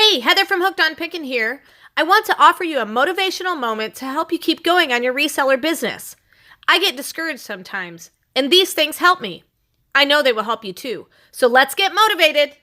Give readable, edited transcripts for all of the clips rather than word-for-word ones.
Hey, Heather from Hooked on Pickin here. I want to offer you a motivational moment to help you keep going on your reseller business. I get discouraged sometimes, and these things help me. I know they will help you too. So let's get motivated.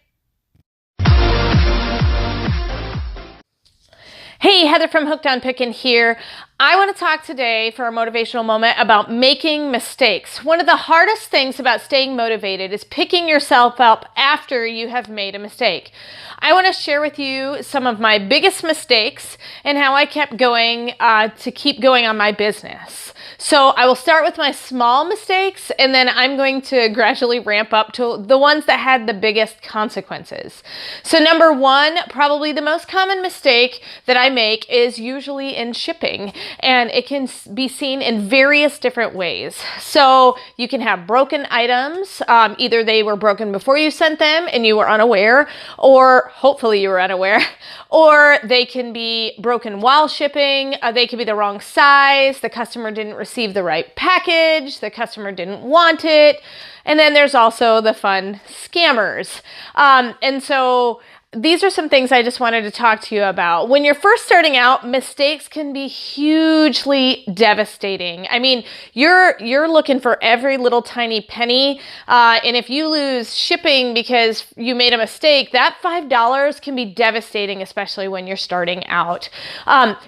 Hey, Heather from Hooked on Pickin here. I want to talk today for a motivational moment about making mistakes. One of the hardest things about staying motivated is picking yourself up after you have made a mistake. I want to share with you some of my biggest mistakes and how I kept going to keep going on my business. So I will start with my small mistakes, and then I'm going to gradually ramp up to the ones that had the biggest consequences. So number one, probably the most common mistake that I make is usually in shipping. And it can be seen in various different ways. So you can have broken items. Either they were broken before you sent them and you were unaware, or hopefully you were unaware, or they can be broken while shipping. They could be the wrong size. The customer didn't receive the right package. The customer didn't want it. And then there's also the fun scammers. And so these are some things I just wanted to talk to you about. When you're first starting out, mistakes can be hugely devastating. I mean, you're looking for every little tiny penny. And if you lose shipping because you made a mistake, that $5 can be devastating, especially when you're starting out.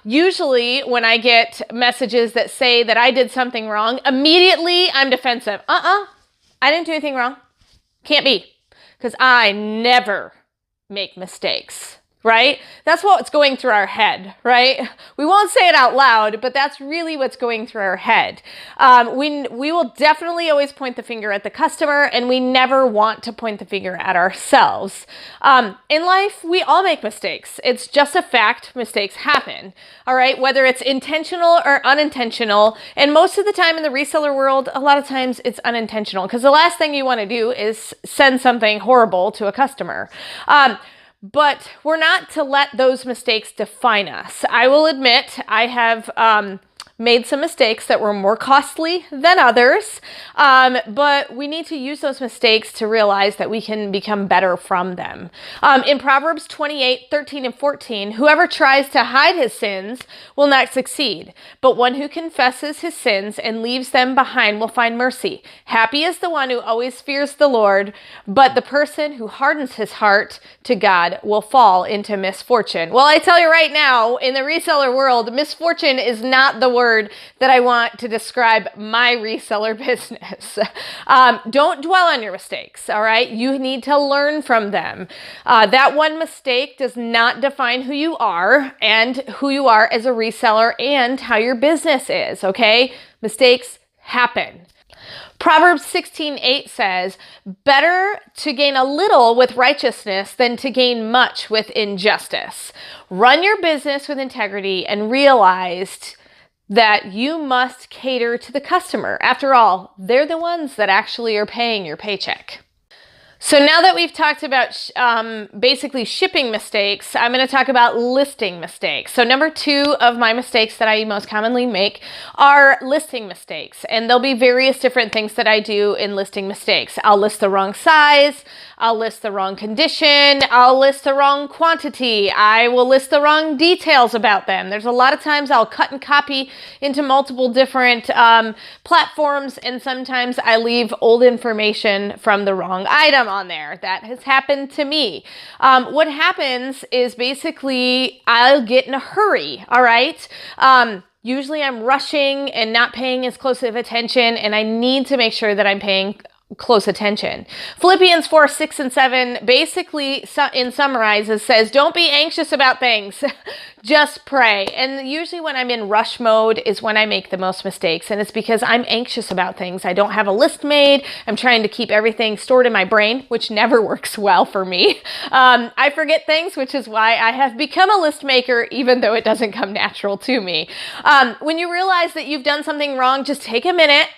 Usually when I get messages that say that I did something wrong, immediately I'm defensive. I didn't do anything wrong. Can't be. Because I never make mistakes, right? That's what's going through our head, right? We won't say it out loud, but that's really what's going through our head. We will definitely always point the finger at the customer, and we never want to point the finger at ourselves. In life, we all make mistakes. It's just a fact. Mistakes happen, all right? Whether it's intentional or unintentional, and most of the time in the reseller world, a lot of times it's unintentional, because the last thing you want to do is send something horrible to a customer. But we're not to let those mistakes define us. I will admit I have made some mistakes that were more costly than others, but we need to use those mistakes to realize that we can become better from them. In Proverbs 28:13 and 14, whoever tries to hide his sins will not succeed, but one who confesses his sins and leaves them behind will find mercy. Happy is the one who always fears the Lord, but the person who hardens his heart to God will fall into misfortune. Well, I tell you right now, in the reseller world, misfortune is not the word that I want to describe my reseller business. Don't dwell on your mistakes, all right? You need to learn from them. That one mistake does not define who you are and who you are as a reseller and how your business is, okay? Mistakes happen. Proverbs 16:8 says, better to gain a little with righteousness than to gain much with injustice. Run your business with integrity and realize that you must cater to the customer. After all, they're the ones that actually are paying your paycheck. So now that we've talked about basically shipping mistakes, I'm going to talk about listing mistakes. So number two of my mistakes that I most commonly make are listing mistakes. And there'll be various different things that I do in listing mistakes. I'll list the wrong size. I'll list the wrong condition. I'll list the wrong quantity. I will list the wrong details about them. There's a lot of times I'll cut and copy into multiple different platforms, and sometimes I leave old information from the wrong item on there. That has happened to me. What happens is basically I'll get in a hurry, all right? Usually I'm rushing and not paying as close of attention, and I need to make sure that I'm paying close attention. Philippians 4:6 and 7 basically in summarizes says, don't be anxious about things, just pray. And usually when I'm in rush mode is when I make the most mistakes, and it's because I'm anxious about things. I don't have a list made. I'm trying to keep everything stored in my brain, which never works well for me. I forget things, which is why I have become a list maker, even though it doesn't come natural to me. When you realize that you've done something wrong, just take a minute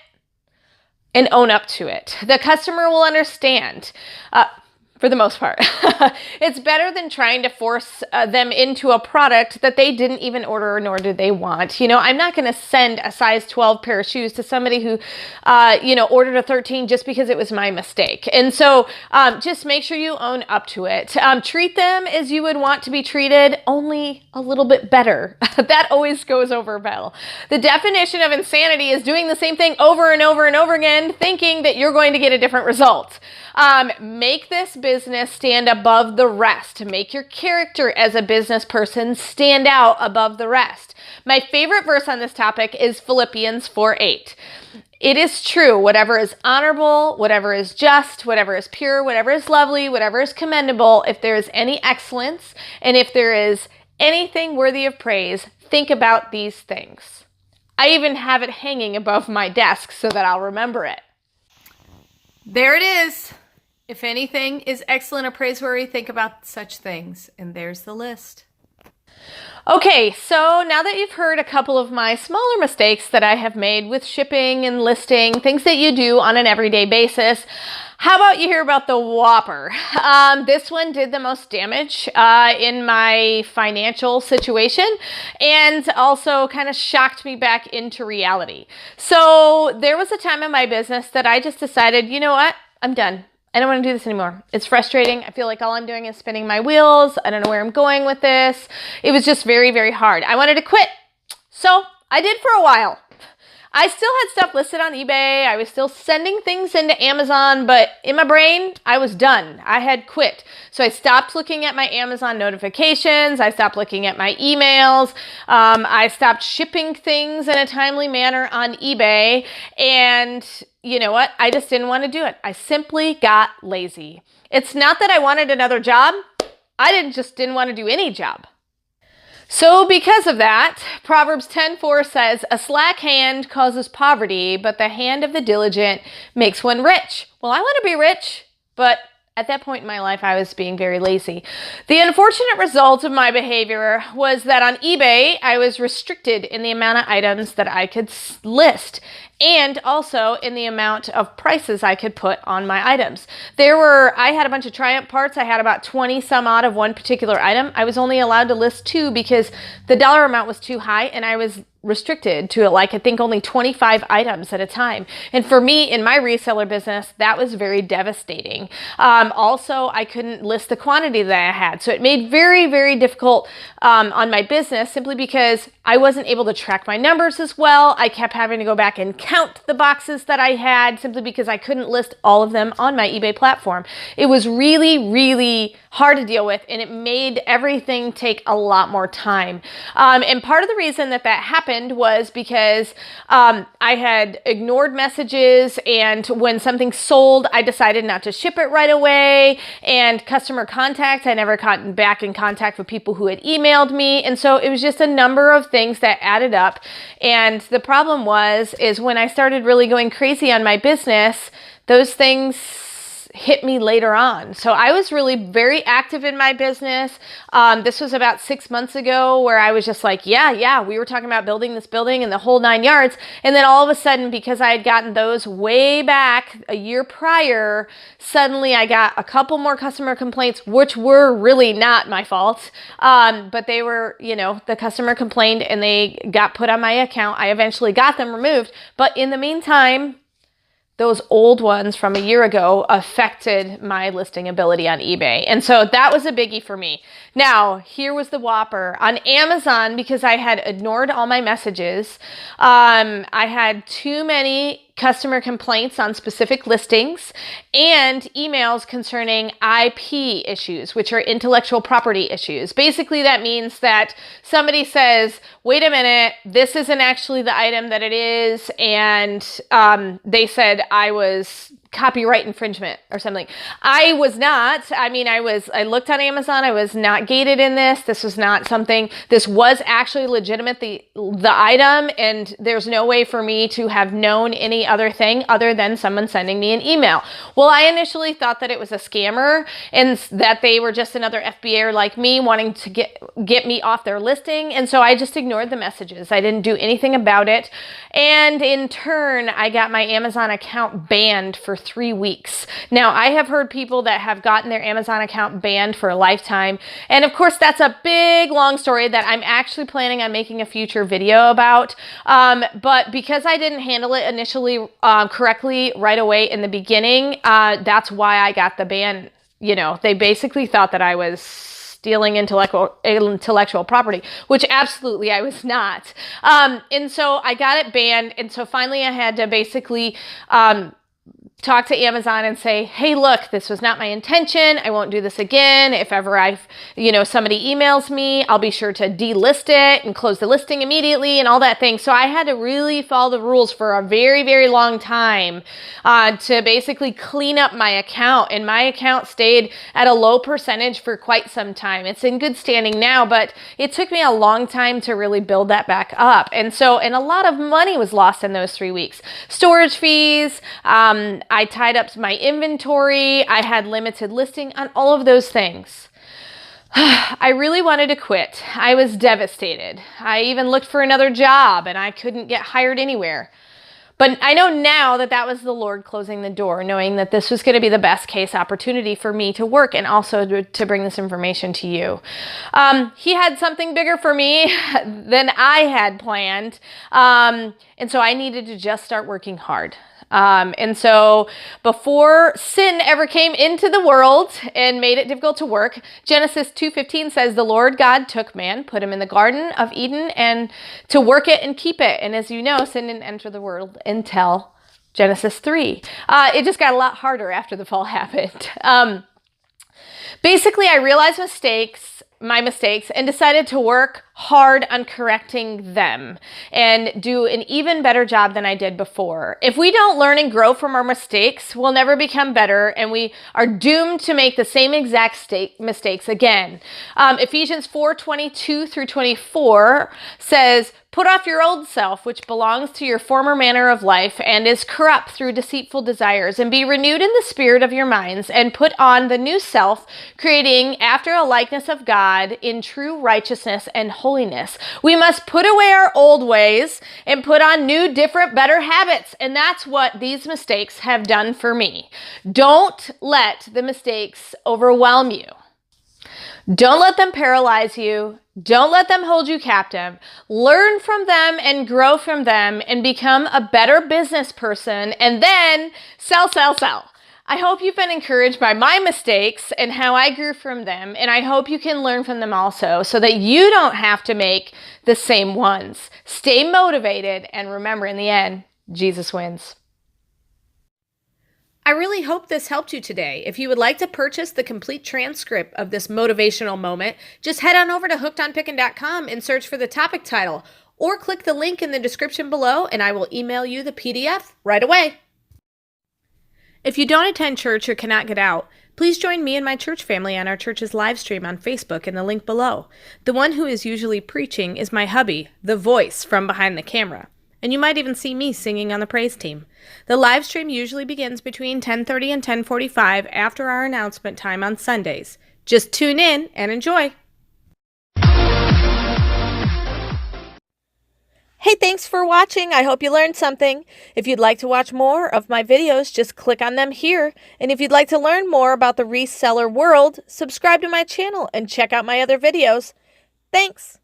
and own up to it. The customer will understand. for the most part. It's better than trying to force them into a product that they didn't even order nor did they want. I'm not going to send a size 12 pair of shoes to somebody who, ordered a 13 just because it was my mistake. And so just make sure you own up to it. Treat them as you would want to be treated, only a little bit better. That always goes over well. The definition of insanity is doing the same thing over and over and over again, thinking that you're going to get a different result. Make this business stand above the rest. Make your character as a business person stand out above the rest. My favorite verse on this topic is Philippians 4:8. It is true, whatever is honorable, whatever is just, whatever is pure, whatever is lovely, whatever is commendable, if there is any excellence, and if there is anything worthy of praise, think about these things. I even have it hanging above my desk so that I'll remember it. There it is. If anything is excellent or praiseworthy, think about such things. And there's the list. Okay, so now that you've heard a couple of my smaller mistakes that I have made with shipping and listing, things that you do on an everyday basis, how about you hear about the Whopper? This one did the most damage in my financial situation and also kind of shocked me back into reality. So there was a time in my business that I just decided, you know what? I'm done. I don't want to do this anymore. It's frustrating. I feel like all I'm doing is spinning my wheels. I don't know where I'm going with this. It was just very, very hard. I wanted to quit. So I did for a while. I still had stuff listed on eBay. I was still sending things into Amazon, but in my brain, I was done. I had quit. So I stopped looking at my Amazon notifications. I stopped looking at my emails. I stopped shipping things in a timely manner on eBay. And you know what? I just didn't want to do it. I simply got lazy. It's not that I wanted another job. I just didn't want to do any job. So because of that, Proverbs 10:4 says, "A slack hand causes poverty, but the hand of the diligent makes one rich." Well, I want to be rich, but at that point in my life, I was being very lazy. The unfortunate result of my behavior was that on eBay, I was restricted in the amount of items that I could list and also in the amount of prices I could put on my items. I had a bunch of Triumph parts. I had about 20 some odd of one particular item. I was only allowed to list 2 because the dollar amount was too high and I was restricted to I think only 25 items at a time. And for me in my reseller business, that was very devastating. Also, I couldn't list the quantity that I had. So it made very, very difficult on my business simply because I wasn't able to track my numbers as well. I kept having to go back and count the boxes that I had simply because I couldn't list all of them on my eBay platform. It was really, really hard to deal with, and it made everything take a lot more time. And part of the reason that happened was because I had ignored messages, and when something sold, I decided not to ship it right away. And customer contact, I never got back in contact with people who had emailed me. And so it was just a number of things that added up. And the problem is when I started really going crazy on my business, those things hit me later on. So I was really very active in my business. This was about 6 months ago where I was just like, yeah, we were talking about building this building and the whole 9 yards. And then all of a sudden, because I had gotten those way back a year prior, suddenly I got a couple more customer complaints, which were really not my fault. But they were, the customer complained and they got put on my account. I eventually got them removed. But in the meantime, those old ones from a year ago affected my listing ability on eBay. And so that was a biggie for me. Now, here was the Whopper. On Amazon, because I had ignored all my messages, I had too many customer complaints on specific listings and emails concerning IP issues, which are intellectual property issues. Basically, that means that somebody says, wait a minute, this isn't actually the item that it is. And they said I was copyright infringement or something. I was not. I looked on Amazon. I was not gated in this. This was not something, this was actually legitimate, the item, and there's no way for me to have known any other thing other than someone sending me an email. Well, I initially thought that it was a scammer and that they were just another FBA'er like me wanting to get me off their listing. And so I just ignored the messages. I didn't do anything about it. And in turn, I got my Amazon account banned for for 3 weeks. Now, I have heard people that have gotten their Amazon account banned for a lifetime. And of course, that's a big, long story that I'm actually planning on making a future video about. But because I didn't handle it initially correctly right away in the beginning, that's why I got the ban. You know, they basically thought that I was stealing intellectual property, which absolutely I was not. And so I got it banned. And so finally I had to basically talk to Amazon and say, hey, look, this was not my intention. I won't do this again. If ever somebody emails me, I'll be sure to delist it and close the listing immediately and all that thing. So I had to really follow the rules for a very, very long time to basically clean up my account. And my account stayed at a low percentage for quite some time. It's in good standing now, but it took me a long time to really build that back up. And a lot of money was lost in those 3 weeks. Storage fees, I tied up my inventory. I had limited listing on all of those things. I really wanted to quit. I was devastated. I even looked for another job and I couldn't get hired anywhere. But I know now that that was the Lord closing the door, knowing that this was going to be the best case opportunity for me to work and also to bring this information to you. He had something bigger for me than I had planned. And so I needed to just start working hard. And so before sin ever came into the world and made it difficult to work, Genesis 2:15 says, the Lord God took man, put him in the Garden of Eden and to work it and keep it. And as you know, sin didn't enter the world until Genesis 3. It just got a lot harder after the fall happened. Basically, I realized my mistakes and decided to work hard on correcting them and do an even better job than I did before. If we don't learn and grow from our mistakes, we'll never become better and we are doomed to make the same exact mistakes again. Ephesians 4:22-24 says, put off your old self, which belongs to your former manner of life and is corrupt through deceitful desires, and be renewed in the spirit of your minds, and put on the new self, creating after a likeness of God in true righteousness and holiness. We must put away our old ways and put on new, different, better habits. And that's what these mistakes have done for me. Don't let the mistakes overwhelm you. Don't let them paralyze you. Don't let them hold you captive. Learn from them and grow from them and become a better business person, and then sell, sell, sell. I hope you've been encouraged by my mistakes and how I grew from them, and I hope you can learn from them also so that you don't have to make the same ones. Stay motivated, and remember, in the end, Jesus wins. I really hope this helped you today. If you would like to purchase the complete transcript of this motivational moment, just head on over to hookedonpickin.com and search for the topic title, or click the link in the description below and I will email you the PDF right away. If you don't attend church or cannot get out, please join me and my church family on our church's live stream on Facebook in the link below. The one who is usually preaching is my hubby, the voice from behind the camera. And you might even see me singing on the praise team. The live stream usually begins between 10:30 and 10:45 after our announcement time on Sundays. Just tune in and enjoy. Hey, thanks for watching. I hope you learned something. If you'd like to watch more of my videos, just click on them here. And if you'd like to learn more about the reseller world, subscribe to my channel and check out my other videos. Thanks.